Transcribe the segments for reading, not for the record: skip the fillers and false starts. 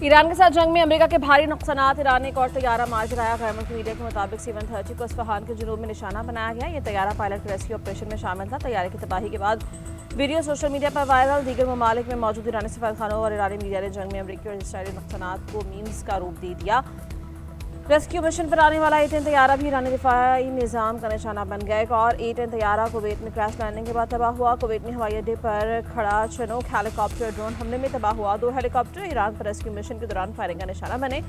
Iran के साथ जंग में अमेरिका के भारी नुकसानात। ईरान ने एक और तैयारा मार गिराया। गैर मुल्की मीडिया के मुताबिक C-130 को इस्फहान के जुनूब में निशाना बनाया गया। ये तैयारा पायलट के रेस्क्यू ऑपरेशन में शामिल था। तैयारे की तबाही के बाद वीडियो सोशल मीडिया पर वायरल। दीगर ममालिक में मौजूद ईरानी सफारतखानों और ईरानी मीडिया ने जंग में अमेरिकी और इसराइली नुकसानात को मीम्स का रूप दे दिया। रेस्क्यू मिशन पर आने वाला A-10 तैयारा भी ईरानी दिफाई निज़ाम का निशाना बन गया। एक और A-10 तैयारा कुवैत में क्रैश लैंडिंग के बाद तबाह हुआ। कुवैत में हवाई अड्डे पर खड़ा चनोक हेलीकॉप्टर ड्रोन हमले में तबाह हुआ। 2 हेलीकॉप्टर ईरान पर रेस्क्यू मिशन के दौरान फायरिंग का निशाना बने।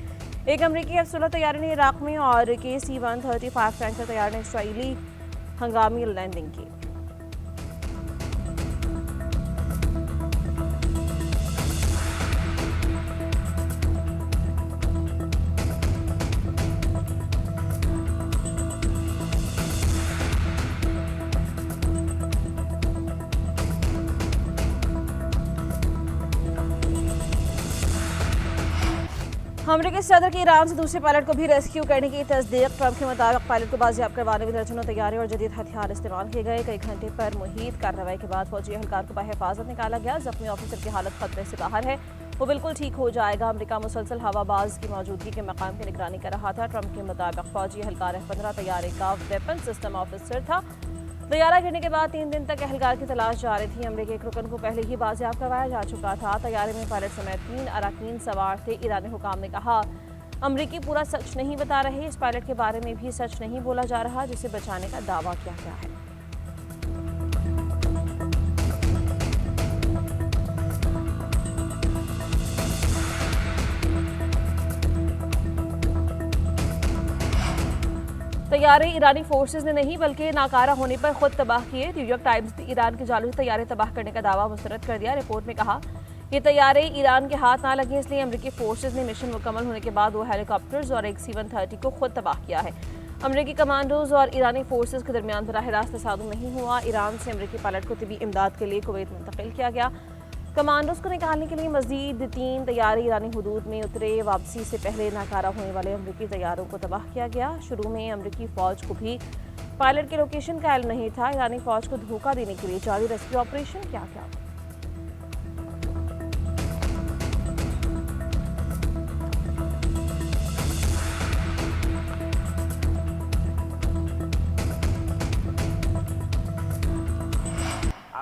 एक अमरीकी F-16 तैयारे ने इराक में और के C-135 टैंकर तैयार ने इसराइली हंगामी लैंडिंग की। अमेरिकी सदर के ईरान से दूसरे पायलट को भी रेस्क्यू करने की तस्दीक। ट्रंप के मुताबिक पायलट को बाजियाब करवाने में दर्जनों तैयारी और जदीद हथियार इस्तेमाल किए गए। कई घंटे पर मुहित कार्रवाई के बाद फौजी एहलकार को बहिफाजत निकाला गया। जख्मी ऑफिसर की हालत खतरे से बाहर है, वो बिल्कुल ठीक हो जाएगा। अमेरिका मुसलसल हवाबाज की मौजूदगी के मकाम की निगरानी कर रहा था। ट्रंप के मुताबिक फौजी एहलकार F-15 तैयारे का वेपन सिस्टम ऑफिसर था। तैयारा गिरने के बाद 3 दिन तक एहलकार की तलाश जारी थी। अमेरिकी एक रुकन को पहले ही बाजियाब करवाया जा चुका था। तैयारे में पायलट समेत 3 अरकान सवार थे। ईरानी हुकाम ने कहा अमरीकी पूरा सच नहीं बता रहे। इस पायलट के बारे में भी सच नहीं बोला जा रहा जिसे बचाने का दावा किया गया है। तैयारे ईरानी फोर्सेज ने नहीं बल्कि नाकारा होने पर खुद तबाह किए। न्यूयॉर्क टाइम्स ने ईरान के जालूसी तैयारे तबाह करने का दावा मुस्तरद कर दिया। रिपोर्ट में कहा ये तैयारे ईरान के हाथ ना लगे, इसलिए अमेरिकी फोर्सेज ने मिशन मुकम्मल होने के बाद 2 हेलीकॉप्टर्स और एक C-130 को खुद तबाह किया है। अमेरिकी कमांडोज और ईरानी फोर्सेज के दरमियान बराह रास्त तसादुम नहीं हुआ। ईरान से अमेरिकी पायलट को तिबी इमदाद के लिए कुवैत मुंतकिल किया गया। कमांडोज को निकालने के लिए मजीद 3 तैयारे ईरानी हुदूद में उतरे। वापसी से पहले नाकारा होने वाले अमेरिकी तैयारों को तबाह किया गया। शुरू में अमेरिकी फौज को भी पायलट की लोकेशन का इल्म नहीं था। ईरानी फौज को धोखा देने के लिए जारी रेस्क्यू ऑपरेशन किया गया।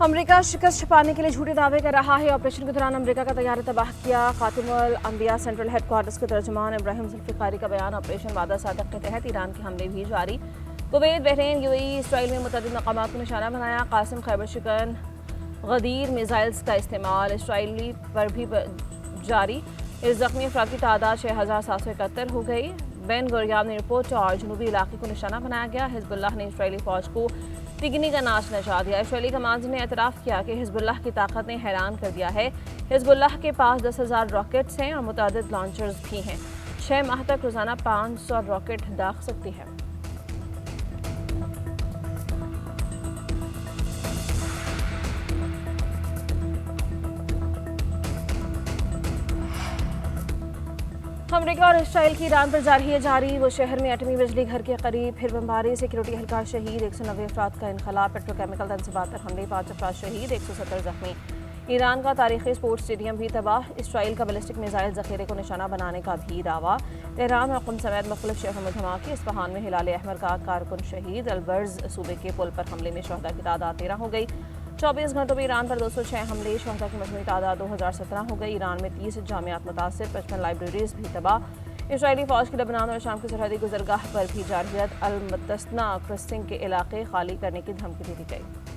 अमेरिका शिकस्त छिपाने के लिए झूठे दावे कर रहा है। ऑपरेशन के दौरान अमेरिका का तैयारा तबाह किया। खातिमुल अंबिया सेंट्रल हेडक्वार्टर्स के तर्जुमान इब्राहिम जुल्फिकारी का बयान। ऑपरेशन वादा सादक के तहत ईरान के हमले भी जारी। कुवैत, बहरीन, UAE, इसराइल में मुतअद्दिद मकामात को निशाना बनाया। कासिम, खैबर शिकन, गदीर मिसाइल्स का इस्तेमाल इसराइली पर भी जारी। इस जख्मी अफराद की तादाद 6771 हो गई। बेन गुरियन एयरपोर्ट और जनूबी इलाके को निशाना बनाया गया। हिजबुल्लाह ने इसराइली फौज को तिगनी का नाच नचा दिया। इसराइली कमांडर ने एतराफ़ किया कि हिजबुल्लाह की ताकत ने हैरान कर दिया है। हिजबुल्लाह के पास 10,000 रॉकेट्स हैं और मुतअद्दिद लॉन्चर्स भी हैं। 6 माह तक रोज़ाना 500 रॉकेट दाग सकती है। अमेरिका और इसराइल की ईरान पर जारी वो शहर में एटमी बिजली घर के करीब फिर बमबारी। सिक्योरिटी एहलकार शहीद, 190 अफराद का इनखला। पेट्रोकेमिकल तंजीबात पर हमले, 5 अफराद शहीद, 170 जख्मी। ईरान का तारीखी स्पोर्ट्स स्टेडियम भी तबाह। इसराइल का बैलिस्टिक मिसाइल जखीरे को निशाना बनाने का भी दावा। तेहरान और क़ुम समेत मुख्तलिफ शहरों में धमाके। इस्फहान में हिलाल अहमर का कारकुन शहीद। अलबर्ज सूबे के पुल पर हमले में शहदा की तादाद 13 हो गई। 24 घंटों में ईरान पर 206 हमले। शहदा की मजमूई तादाद 2017 हो गई। ईरान में 30 जामियात मुतासिर, 55 लाइब्रेरीज भी तबाह। इसराइली फौज की लेबनान और शाम की सरहदी गुजरगाह पर भी जारहियत। अल-मुतस्ना क्रॉसिंग के इलाके खाली करने की धमकी दे दी गई।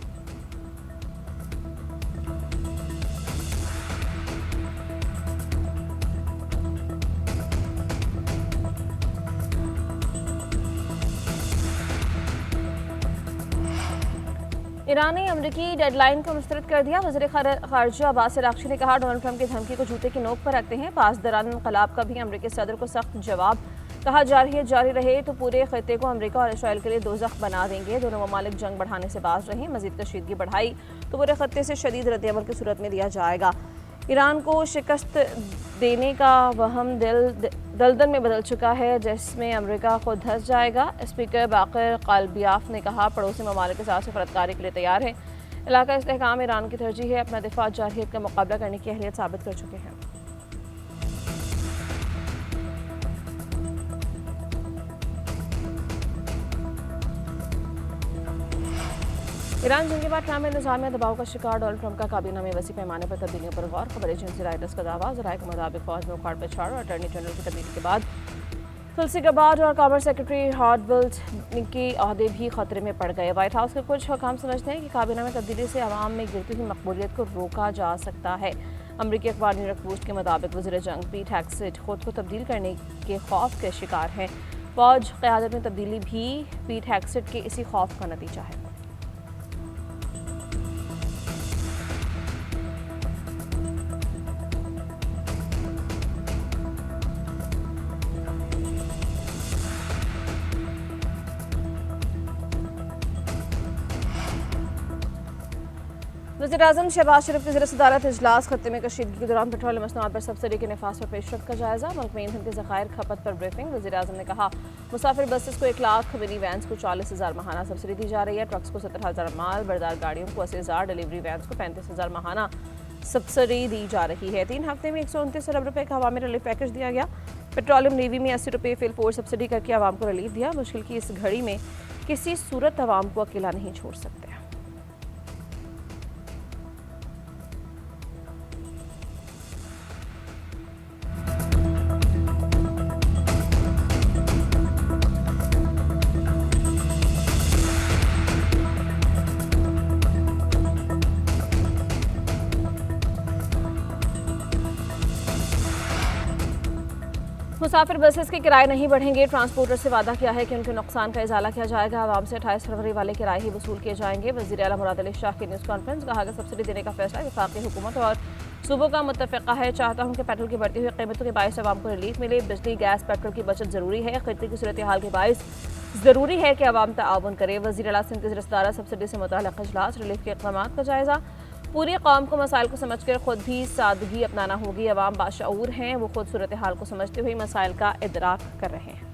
ईरान ने अमरीकी डेडलाइन को मुस्तरद कर दिया। वज़ीर ख़ारिजा अब्बास अराग़ची ने कहा डोनाल्ड ट्रंप की धमकी को जूते की नोक पर रखते हैं। पास दौरान इनक़लाब का भी अमरीकी सदर को सख्त जवाब कहा जारी रहे तो पूरे खत्े को अमेरिका और इसराइल के लिए दोज़ख बना देंगे। दोनों ममालिक जंग बढ़ाने से बाज रहे। मजीद कशीदगी बढ़ाई तो पूरे खत्े से शदीद रद्दअमल की सूरत में दिया जाएगा। ईरान को शिकस्त देने का वहम दलदल में बदल चुका है, जिसमें अमेरिका खुद धंस जाएगा। स्पीकर बाकर कालबियाफ ने कहा पड़ोसी ममालिक के साथ सफरतकारी के लिए तैयार है। इलाका इस्तेहकाम ईरान की तरजीह है। अपना दिफा जारहियत का मुकाबला करने की अहलियत साबित कर चुके हैं। ईरान जंग के बाद ट्रंप इंतजामिया दबाव का शिकार। डोनाल्ड ट्रंप का काबीना में वसी पैमाने पर तब्दीलियों पर गौर। खबर एजेंसी रॉयटर्स का दावा। ज़राए के मुताबिक फौज में उखाड़ पछाड़ और अटॉर्नी जनरल की तब्दीली के बाद तुलसी गबार्ड और कॉमर्स सेक्रेटरी हार्डविल्ट के अहदे भी खतरे में पड़ गए। व्हाइट हाउस के कुछ हुकाम समझते हैं कि काबीना में तब्दीली से अवाम में गिरती हुई मकबूलियत को रोका जा सकता है। अमरीकी अखबार न्यूयॉर्क पोस्ट के मुताबिक वज़ीर जंग पीट हेगसेट खुद को तब्दील करने के खौफ के शिकार हैं। फौज क़यादत में तब्दीली भी पीट हेगसेट के इसी खौफ का नतीजा है। वज़ीर-ए-आज़म शहबाज शरीफ के ज़रिए सदारत इजलास खत्े में कशीदगी के दौरान पेट्रोलियम मसनूआत पर सब्सिडी के नफाज पर पेशरफ्त का जायजा। मुल्क में ईंधन के ज़खायर खपत पर ब्रीफिंग। वज़ीर-ए-आज़म ने कहा मुसाफिर बसेस को 1 लाख, मिनी वैन्स को 40,000 माहाना सब्सिडी दी जा रही है। ट्रक्स को 70,000, माल बरदार गाड़ियों को 80,000, डिलीवरी वैन्स को 35,000 माहाना सब्सिडी दी जा रही है। 3 हफ्ते में 129 अरब रुपये का अवामी रिलीफ पैकेज दिया गया। पेट्रोलियम नेवी में 80 रुपये फिल फोर सब्सिडी करके आवाम को रिलीफ दिया। मुश्किल की इस घड़ी में किसी सूरत आवाम को अकेला नहीं छोड़ सकते। मुसाफिर बसेस के किराए नहीं बढ़ेंगे। ट्रांसपोर्टर से वादा किया है कि उनके नुकसान का इजाला किया जाएगा। आवाम से 28 फरवरी वाले किराए ही वसूल किए जाएंगे। वज़ीर आला मुराद अली शाह की न्यूज़ कॉन्फ्रेंस। कहा कि सब्सिडी देने का फैसला वफाकी हुकूमत और सूबों का मुत्तफ़िक़ा है। चाहता हूँ कि पेट्रोल की बढ़ती हुई कीमतों के बायस आवाम को रिलीफ मिले। बिजली, गैस, पेट्रोल की बचत ज़रूरी है। खित्ते की सूरत हाल के बायस ज़रूरी है कि आवाम ताउन करे। वज़ीर आला सिंध के ज़रिए सब्सिडी से मुतअल्लिक़ इजलास। रिलीफ के इक़दाम का जायज़ा। पूरी कौम को मसाइल को समझकर खुद भी सादगी अपनाना होगी। अवाम बाशऊर हैं, वो खुद सूरत हाल को समझते हुए मसाइल का इदराक कर रहे हैं।